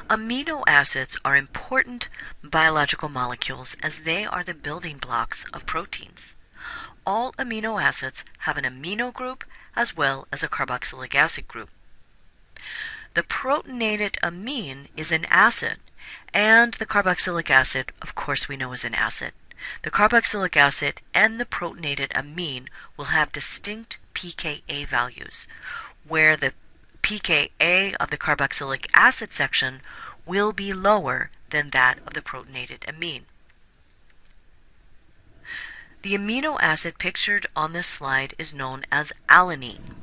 Amino acids are important biological molecules as they are the building blocks of proteins. All amino acids have an amino group as well as a carboxylic acid group. The protonated amine is an acid, and the carboxylic acid, of course, we know is an acid. The carboxylic acid and the protonated amine will have distinct pKa values, where the pKa of the carboxylic acid section will be lower than that of the protonated amine. The amino acid pictured on this slide is known as alanine,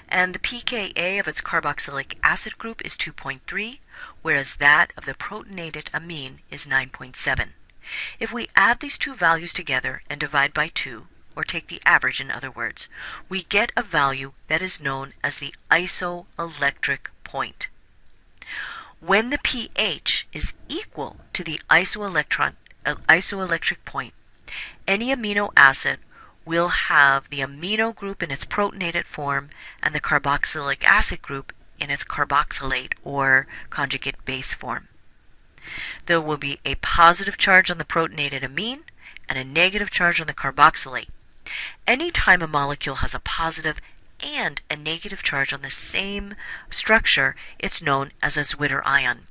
and the pKa of its carboxylic acid group is 2.3, whereas that of the protonated amine is 9.7. If we add these two values together and divide by 2, or take the average in other words, we get a value that is known as the isoelectric point. When the pH is equal to the isoelectric point, any amino acid will have the amino group in its protonated form and the carboxylic acid group in its carboxylate or conjugate base form. There will be a positive charge on the protonated amine and a negative charge on the carboxylate. Anytime a molecule has a positive and a negative charge on the same structure, it's known as a Zwitter ion.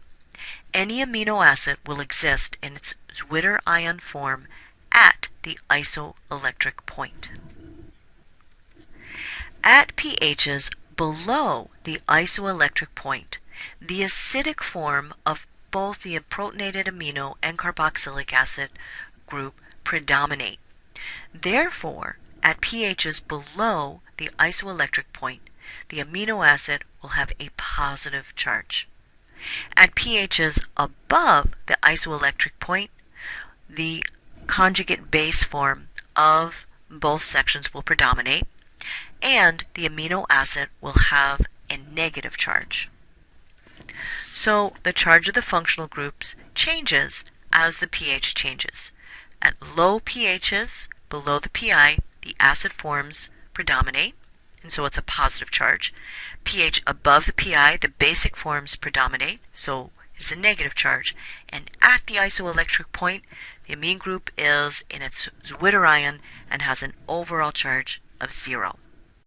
Any amino acid will exist in its Zwitter ion form at the isoelectric point. At pHs below the isoelectric point, the acidic form of both the protonated amino and carboxylic acid group predominate. Therefore, at pHs below the isoelectric point, the amino acid will have a positive charge. At pHs above the isoelectric point, the conjugate base form of both sections will predominate, and the amino acid will have a negative charge. So the charge of the functional groups changes as the pH changes. At low pHs, below the pI, the acid forms predominate, and so it's a positive charge. pH above the pI, the basic forms predominate, so it's a negative charge. And at the isoelectric point, the amine group is in its Zwitter ion and has an overall charge of 0.